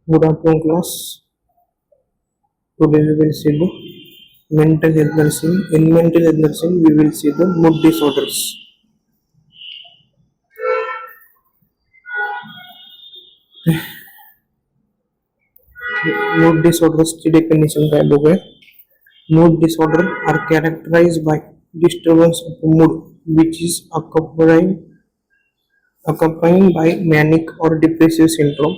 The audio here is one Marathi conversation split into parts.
Good afternoon, class. Today we will see the mental health nursing. In mental health nursing, we will see the mood disorders. Mood disorders ची definition काय बघूया. Mood disorders are characterized by disturbance of mood, which is accompanied by manic or depressive syndrome,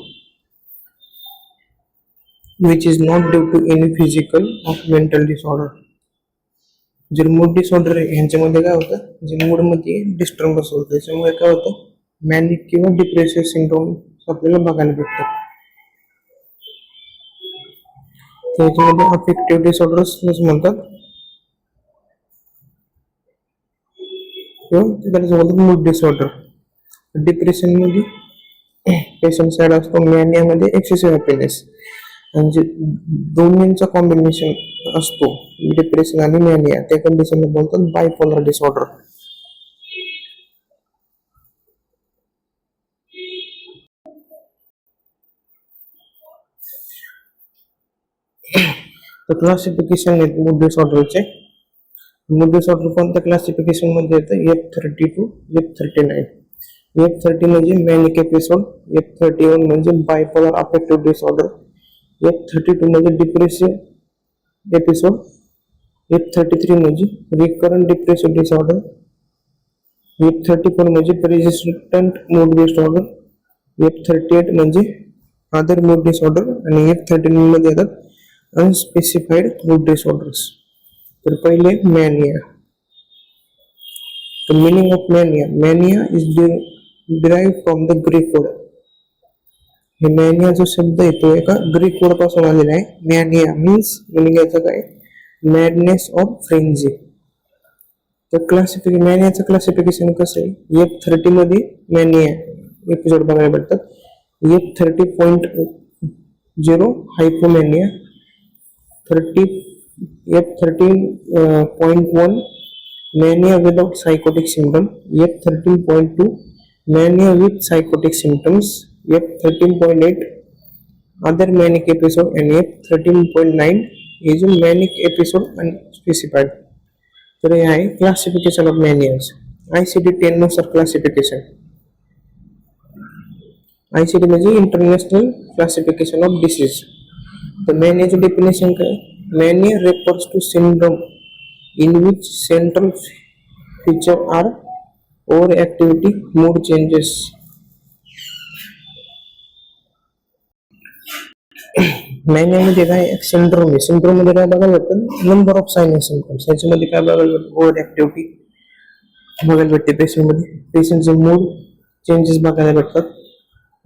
which is not due to any physical or mental disorder. जर मूड डिसऑर्डर आहे यांच्यामध्ये काय होतं, जे मूड मध्ये डिस्टर्बन्स होतं त्याच्यामुळे काय होतं, मॅनिक किंवा डिप्रेसिव्ह सिंड्रोम आपल्याला बघायला भेटतात. त्याच्यामध्ये अफेक्टिव्ह डिसऑर्डर्स म्हणतात किंवा त्याला म्हणतात मूड डिसऑर्डर. डिप्रेशन मध्ये पेशंट सॅड असतो, मॅनियामध्ये एक्सेसिव्ह हॅपीनेस, म्हणजे दोन्हींचा कॉम्बिनेशन असतो डिप्रेशन आणि मॅनिया, त्या कंडिशनला बोलतात बायपोलर डिसऑर्डर. तर क्लासिफिकेशन आहेत मूड डिसऑर्डरचे. मूड डिसऑर्डर कोणत्या क्लासिफिकेशन मध्ये येतं, F30 to F39. F30 म्हणजे मॅनिक एपिसोड, F31 म्हणजे बायपोलर अफेक्टिव्ह डिसऑर्डर, F32 म्हणजे डिप्रेसिव्ह एपिसोड, F33 म्हणजे रिकरंट डिप्रेसिव्ह डिसऑर्डर, F34 म्हणजे पेरिसिस्टंट मूड डिसऑर्डर, F38 म्हणजे अदर मूड डिसऑर्डर आणि F39 मध्ये येतात अनस्पेसिफाईड मूड डिसऑर्डर्स. तर पहिले मॅनिया. The meaning of mania. Mania is derived from the Greek word. हे मॅनिया जो शब्द आहे तो एका ग्रीक वर्ड पासून आलेला आहे. मॅनिया मीन्स मिनिंग याचं काय, मॅडनेस ऑफ फ्रेंजी. तर मॅनियाचं क्लासिफिकेशन कसं आहे, F30 मध्ये मॅनिया एपिसोड बघायला भेटतात. F30.0 hypomania, F13.1 mania without psychotic symptom, F13.2 mania with psychotic symptoms, F13.8 other manic episode and F13.9 is a manic episode unspecified. तर हे आहे क्लासिफिकेशन ऑफ मॅनियाज. ICD-10 नुसार क्लासिफिकेशन. ICD म्हणजे इंटरनॅशनल क्लासिफिकेशन ऑफ डिसीज. तर मॅनियाचे डेफिनेशन काय, mania refers to syndrome in which central feature are overactivity, mood changes. Mania मध्ये काय सिंड्रोम आहे, सिंड्रोम मध्ये काय बघायला भेटतं, नंबर ऑफ साइन सिम्पटम्स. याच्यामध्ये काय बघायला भेटतं, ओव्हर ऍक्टिव्हिटी बघायला भेटते पेशंट मध्ये, पेशंटचे मूड चेंजेस बघायला भेटतात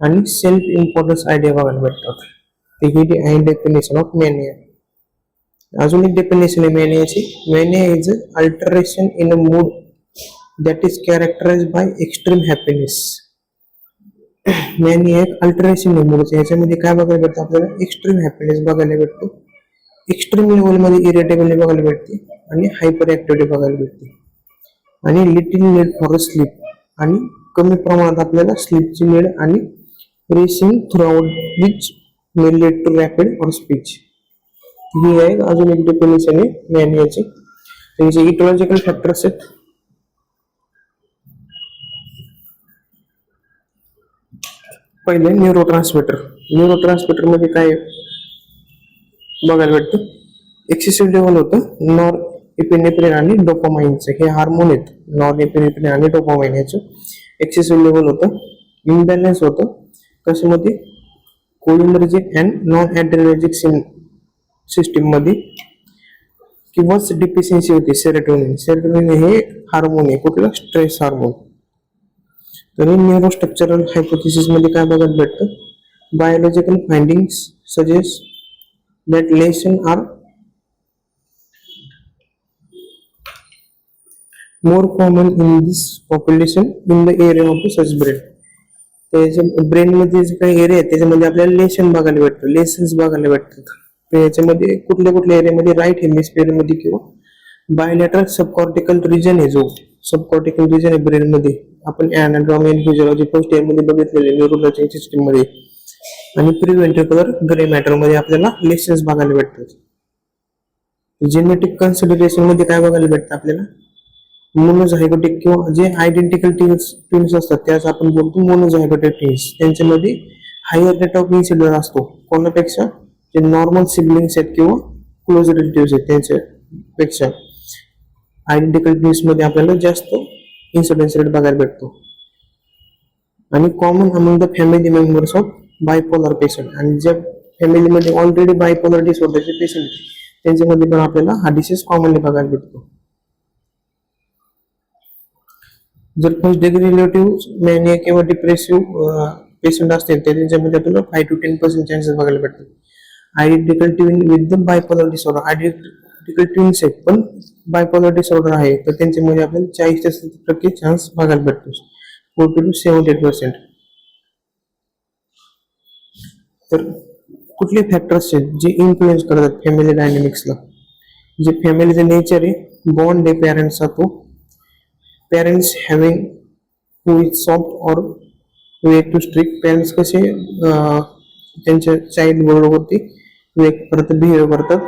आणि सेल्फ इम्पॉर्टन्स आयडिया बघायला भेटतात. ही आहे डेफिनेशन ऑफ मॅनिया. अजून एक डेफिनेशन आहे मॅनियाची. Mania is alteration in a mood that is characterised by extreme happiness. Mania एक अल्टरेशन आहे मूडचं. याच्यामध्ये काय बघायला भेटतं आपल्याला, एक्स्ट्रीम हॅपीनेस बघायला भेटतो, एक्स्ट्रीम लेवलमध्ये इरिटेबिलिटी बघायला भेटते आणि हायपर ऍक्टिव्हिटी बघायला भेटते, आणि लिटिल नीड फॉर स्लीप, आणि कमी प्रमाणात आपल्याला स्लीपची नीड, आणि racing throughout which may lead to rapid or speech. ही आहे अजून एक डेफिनेशन आहे मॅनियाची. त्यांचे इटोलॉजिकल फॅक्टर्स आहेत. पहिले न्यूरोट्रान्समीटर. न्यूरोट्रान्समीटर मध्ये काय बघायला भेटतं, एक्सेसिव्ह लेवल होतं नॉरएपिनेफ्रिन आणि डोपामाइनचं. हे हार्मोन आहेत नॉरएपिनेफ्रिन आणि डोपामाइन. याचं एक्सेसिव्ह लेवल होतं. इम्बॅलन्स होतं कशामध्ये, कोलिनर्जिक अँड नॉन ॲड्रेनर्जिक सिस्टीम मध्ये, किंवा डिफिशियन्सी होती सेरोटोनिन. सेरोटोनिन हे हार्मोन आहे कुठलं, स्ट्रेस हार्मोन. तर न्यूरोस्ट्रक्चरल हायपोथेसिस मध्ये काय बघायला भेटतं, biological findings suggest that lesion are more common in this population in the area of such brain. त्याच्या ब्रेन मध्ये जे काही एरिया आहे त्याच्यामध्ये आपल्याला लेशन बघायला भेटतं, लेसन्स बघायला भेटतात. याच्यामध्ये कुठल्या कुठल्या एरियामध्ये, राईट हेमिस्फिअर मध्ये किंवा बायोलॅटरल सबकॉर्टिकल रिजन आहे, जो सबकॉर्टिकल रिजन आहे ब्रेन मध्ये. आपण anatomy and physiology first year मध्ये बघितलेले न्यूरोलॉजी सिस्टीम मध्ये. आणि प्रिव्हेंट्रिक्युलर ग्रे मॅटर मध्ये आपल्याला लेशन्स बघायला भेटतात. जेनेटिक कन्सिडरेशन मध्ये काय बघायला भेटतं आपल्याला, मोनोझायगोटिक किंवा जे आयडेंटिकल ट्विन्स असतात त्याच आपण बोलतो मोनोझायगोटिक ट्विन्स. त्यांच्यामध्ये हायर रेट ऑफ इन्सिडेंट असतो कोणापेक्षा, जे नॉर्मल सिबलिंग्स आहेत किंवा क्लोज रिलेटिव्ह आहेत त्यांच्यापेक्षा आयडेंटिकल ट्विन्स मध्ये आपल्याला जास्त इन्सिडेन्स रेट बघायला भेटतो. आणि common among the family members of bipolar patient, आणि ज्या फॅमिलीमध्ये ऑलरेडी बायपोलर डिसऑर्डरचे पेशंट त्यांच्यामध्ये पण आपल्याला हा डिसीज कॉमनली बघायला भेटतो. जर फर्स्ट डिग्री रिलेटिव्ह मॅनिया किंवा डिप्रेसिव्ह पेशंट असतील तर त्यांच्यामध्ये आपल्याला 5 to 10% चान्सेस बघायला भेटतात. Identical twin with the bipolar disorder, identical twins आहेत पण बायपोलर डिसऑर्डर आहे तर त्यांच्यामध्ये आपल्याला 40 ते 70% चान्स बघायला भेटतो, 40 to 78%. तर कुठले फॅक्टर्स आहेत जे इन्फ्लुएन्स करतात फॅमिली डायनेमिक्सला, जे फॅमिलीचं नेचर आहे, बॉन्ड आहे पॅरेंट्सचा, तो parents having who is soft और वे टू स्ट्रिक्ट, पेरेंट्स कसे त्यांच्या चाइल्ड बरोबरती वेग करतात, बिहेव करतात.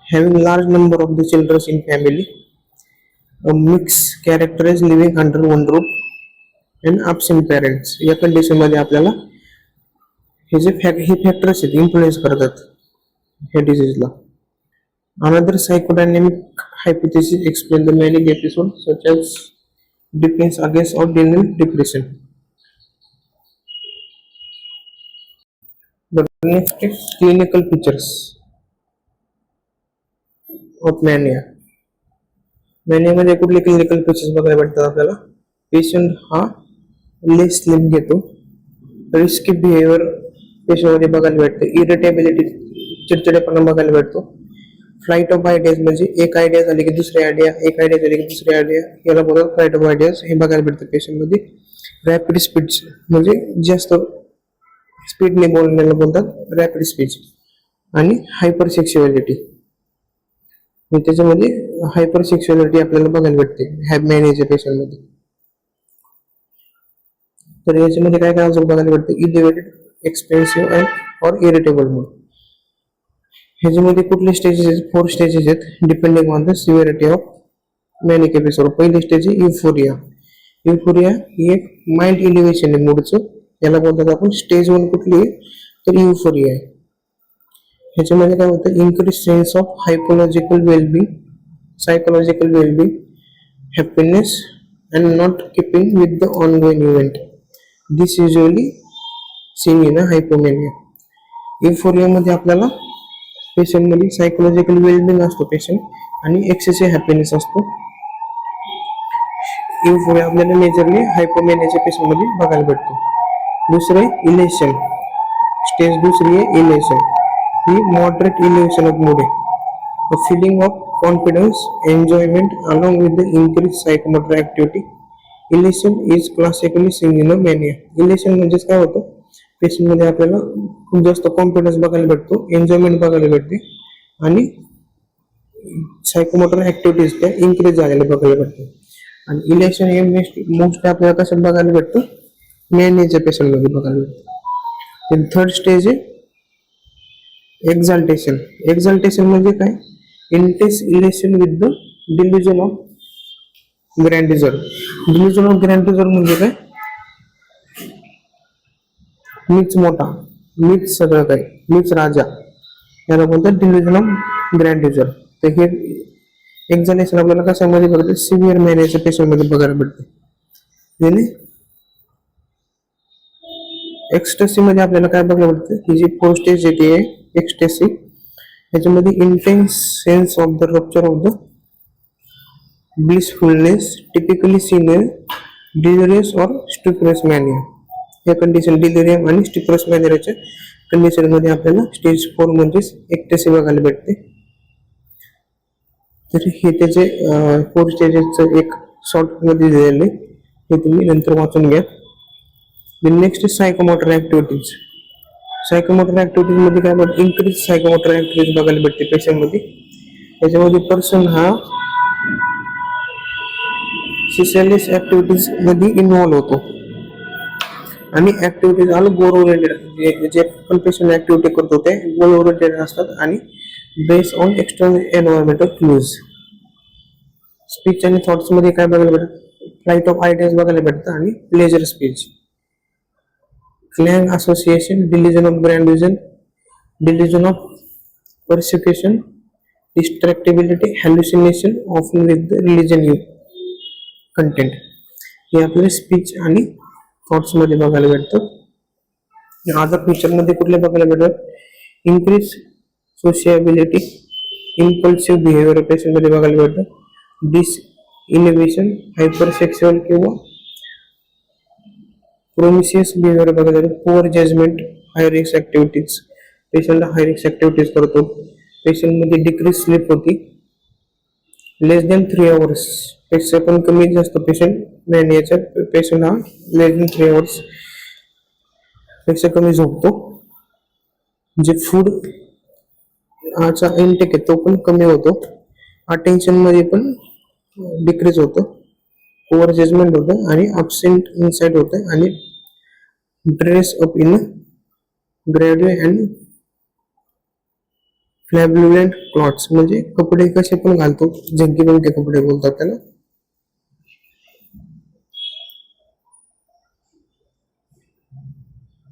Having large number of the childrens in family, mix characters living under one roof and absent parents. या कंडिशन मध्ये आपल्याला हे फॅक्टर्स आहेत इन्फ्लुएन्स करतात ह्या डिसीजला. Another psychodynamic hypothesis explains the manic episodes such as defense against or denial depression. The next is clinical features of mania. Mania मध्ये कुठले क्लिनिकल फीचर्स बघायला भेटतात आपल्याला, पेशंट हा लेस स्लिम घेतो, रिस्की बिहेवियर पेशंट मध्ये बघायला भेटते, इरिटेबिलिटी चिडचिडेपणा बघायला भेटतो, फ्लाइट ऑफ आयडियाज म्हणजे एक आयडिया झाली की दुसरी आयडिया, एक आयडिया झाली की दुसरी आयडिया, याला बोलतात फ्लाइट ऑफ आयडियाज, हे बघायला भेटतं पेशंट मध्ये. रॅपिड स्पीच म्हणजे जास्त स्पीडने बोलण्याला बोलतात रॅपिड स्पीच. आणि हायपर सेक्शुअलिटी, त्याच्यामध्ये हायपर सेक्शुअलिटी आपल्याला बघायला भेटते मॅनियाच्या पेशंट मध्ये. तर याच्यामध्ये काय काय अजून बघायला भेटतं, elevated, expansive and or irritable mood. ह्याच्यामध्ये कुठले स्टेजेस आहेत, 4 स्टेजेस आहेत depending on the severity of manic episode. पहिली स्टेज आहे युफोरिया. युफोरिया ही एक माइंड इलिव्हेशन आहे मूडचं, याला बोलतात आपण स्टेज 1. कुठली आहे तर युफोरिया आहे. ह्याच्यामध्ये काय होतं, increase sense of psychological wellbeing, psychological wellbeing, happiness and not keeping with the ongoing event. This usually seen in a hypomania. Euphoria मध्ये आपल्याला पेशंट मध्ये सायकोलॉजिकल वेलबिंग असतो पेशंट, आणि एक्सेसिव्ह हॅपीनेस असतो. युफोरिया आपल्याला मेजरली हायपोमॅनियाच्या पेशंट मध्ये बघायला भेटतो. दुसरे इलेशन, स्टेज दुसरी आहे इलेशन. ही मॉडरेट इलेशन ऑफ मूड आहे, feeling of confidence, enjoyment along with the increase psychomotor activity. Elation is classically seen in a mania. Elation म्हणजेच काय होतं, पेशंट मध्ये आपल्याला खूप जास्त कॉन्फिडन्स बघायला भेटतो, एन्जॉयमेंट बघायला भेटते, आणि सायकोमोटर ऍक्टिव्हिटीज त्या इन्क्रीज झालेल्या बघायला भेटतो. आणि इलेक्शन हे मोस्ट आपल्याला कसं बघायला भेटतं, मॅनियाच्या पेशंट मध्ये बघायला भेटतं. थर्ड स्टेज आहे एक्झाल्टेशन. एक्झाल्टेशन म्हणजे काय, intense elation with the delusion of grandeur. Delusion of grandeur म्हणजे काय, मीच मोठा, मीच सगळं काही, मीच राजा, याला बोलतात डिल्युजन ऑफ ग्रँडिझर. तर हे एक्झाल्टेशन आपल्याला कशामध्ये बघते, सिव्हिअर मॅनियाच्या पेशंट मध्ये बघायला भेटते. एक्स्टसी मध्ये आपल्याला काय बघायला भेटतं, ही जी 4 स्टेज येते एक्स्टसी, याच्यामध्ये intense sense of the rapture of the blissfulness typically seen in delirious or stuporous मॅनिया. या कंडिशन डिलिरियम आणि स्टुपिरस मॅनियाच्या कंडिशन मध्ये आपल्याला स्टेज 4 म्हणजेच एक्स्टसी बघायला भेटते. तर हे त्याचे 4 स्टेजेसचं एक शॉर्ट मध्ये दिलेले, हे तुम्ही नंतर वाचून घ्या. Next psychomotor activities. Psychomotor activities मध्ये काय बघ, इन्क्रीज सायकोमोटर ऍक्टिव्हिटीज बघायला भेटते पेशंट मध्ये. त्याच्यामध्ये पर्सन हा सोशलिस्ट ऍक्टिव्हिटीज मध्ये इन्व्हॉल्व होतो. आणि ऍक्टिव्हिटीज आलं गोल ओरिएंटेड, जे पण पेशंट ऍक्टिव्हिटी करतो ते गोल ओरिएंटेड असतात आणि based on external environmental cues. Speech आणि थॉट्स मध्ये काय बघायला भेटतं? फ्लाइट ऑफ आयडियाज बघायला भेटतं आणि pleasure speech. Clang association, delusion of ग्रँडिझन, delusion of persecution, distractibility, hallucination often with the religion content. हे आपले स्पीच आणि थॉट्स मध्ये बघायला भेटतात. अदर फीचर मध्ये कुठले बघायला भेटतात? Increase sociability, impulsive behaviour patient मध्ये बघायला भेटतं. डिस इनोव्हेशन, हायपर सेक्शुअल किंवा प्रोमिसियस बिहेवियर बघायला भेटतं. Poor judgement, high risk activities, पेशंटला हाय रिस्क ऍक्टिव्हिटीज करतो. पेशंट मध्ये डिक्रीज स्लीप होती. लेस दॅन 3 आवर्स पेक्षा पण कमी जास्त पेशंट मॅनियाच्या पेशंट हा लेस दॅन 3 आवर्स पेक्षा कमी झोपतो. जे फूड चा इनटेक आहे तो पण कमी होतो. अटेन्शन मध्ये पण डिक्रीज होतं. ओव्हर जजमेंट होतं आणि अब्सेंट इनसाइट होतं आणि dress up in gaudy and flamboyant clothes, म्हणजे कपडे कसे पण घालतो, झंकी बंकी कपडे बोलतात त्याला.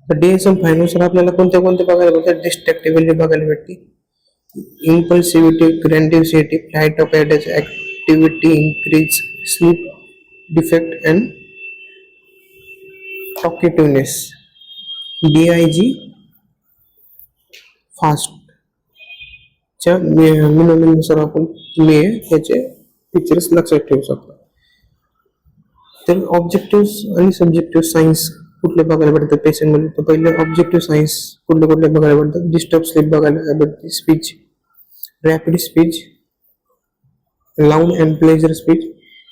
DSM-5 नुसार आपल्याला कोणत्या बघायला भेटतात? डिस्ट्रॅक्टिबिलिटी बघायला भेटते. Impulsivity, grandiosity, flight of ideas, activity increase, sleep defect and talkativeness. DIG fast च्या मिनोमीनुसार आपण तुम्ही याचे फीचर्स लक्षात ठेवू शकता. तर ऑब्जेक्टिव्ह आणि सब्जेक्टिव्ह सायन्स कुठले बघायला भेटतात पेशंट मध्ये? तर पहिले ऑब्जेक्टिव्ह सायन्स कुठले बघायला भेटतात? डिस्टर्ब स्लीप बघायला भेटते, speech, rapid speech, loud and pleasure speech,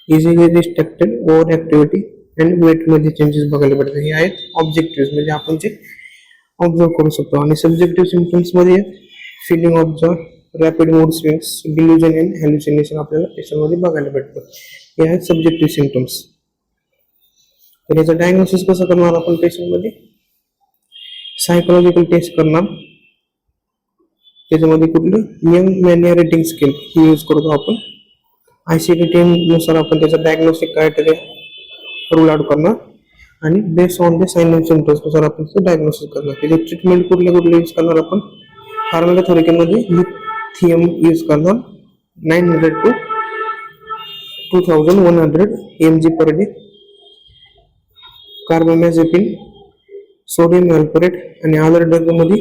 easily distracted, over activity and weight मध्ये चेंजेस बघायला भेटतात. हे आहेत ऑब्जेक्टिव्ह, म्हणजे आपण जे ऑब्झर्व करू शकतो. आणि सब्जेक्टिव्ह सिम्पटम्स मध्ये feeling of joy, rapid mood swings, delusion and hallucination आपल्याला पेशंट मध्ये बघायला भेटतं. हे आहेत सब्जेक्टिव्ह सिम्पटम्स. तर याचं डायग्नोसिस कसं करणार आपण पेशंट मध्ये? सायकोलॉजिकल टेस्ट करणार. त्याच्यामध्ये कुठलं? यंग मॅनिया रेटिंग स्केल ही यूज करतो आपण. ICD-10 नुसार आपण त्याचा डायग्नोस्टिक क्रायटेरिया रूल आउट करणार आणि based on the sign and symptoms नुसार आपण त्याचं डायग्नोसिस करणार. त्याचे ट्रीटमेंट कुठले यूज करणार आपण? फार्माकोथेरपीमध्ये लिथियम यूज करणार 900 to 2100 mg per day. कार्बामेझेपिन, sodium अल्फोरेट आणि अदर ड्रग मध्ये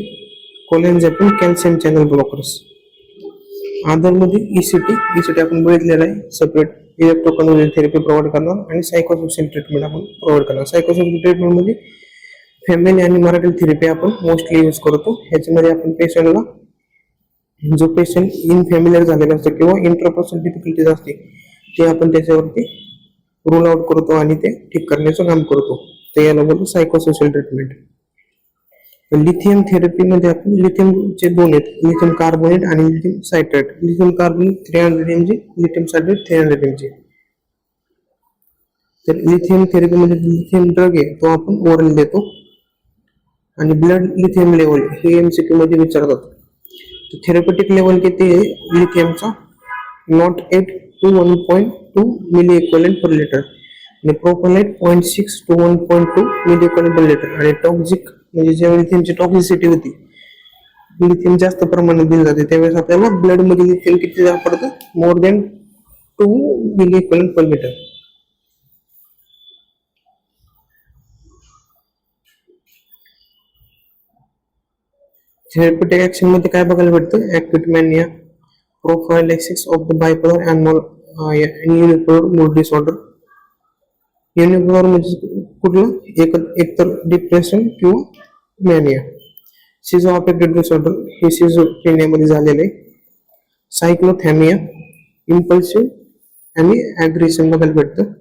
कोलेनझेपिन, कॅल्शियम चॅनल ब्लॉकर्स. अदर मध्ये ECT आपण बघितलेलं आहे, सेपरेट इलेक्ट्रोकन्व्हर्जन थेरपी प्रोव्हाइड करणार आणि सायकोसोशियल ट्रीटमेंट आपण प्रोव्हाइड करणार. सायकोसोशियल ट्रीटमेंट मध्ये फॅमिली आणि मॅरिटल थेरपी आपण मोस्टली यूज करतो. ह्याच्यामध्ये आपण पेशंटला जो पेशंट इनफॅमिलियर झालेला असतो किंवा इंटरपर्सनल डिफिकल्टीज असते ते आपण त्याच्यावरती रूल आउट करतो आणि ते ठीक करण्याचं काम करतो. तर याला बोलतो सायकोसोशियल ट्रीटमेंट. लिथियम थेरपी मध्ये आपण लिथियमचे दोन आहेत, लिथियम कार्बोनेट आणि lithium citrate. Lithium carbonate 300 mg, lithium citrate 300 mg. तर लिथियम थेरपी मध्ये लिथियम ड्रग आहे तो आपण ओरल देतो. आणि ब्लड लिथियम लेवल हे MCQ मध्ये विचारतात. तर थेरपेटिक लेवल किती आहे लिथियमचा? 0.8 to 1.2 milli equivalent per litre आणि प्रोपॅनॉइट 0.6 to 1.2 milli equivalent per litre. आणि टॉक्सिक म्हणजे जेव्हा लिथियमची टॉक्सिसिटी होती, लिथियम जास्त प्रमाणात दिलं जाते त्यावेळेस आपल्याला ब्लड मध्ये लिथियम किती द्यावं पडतं? More than 2 milli equivalent per litre. Therapeutic action मध्ये काय बघायला भेटतं? Acute mania, prophylaxis of the bipolar and unipolar mood disorder. Unipolar म्हणजे कुठलं? एकतर डिप्रेशन किंवा मॅनिया. सिझो अफेक्टेड डिसऑर्डर हे सिझोफ्रेनिया मध्ये झालेले आहे. सायक्लोथॅमिया, इम्पल्सिव्ह आणि ऍग्रेशन बघायला भेटतं.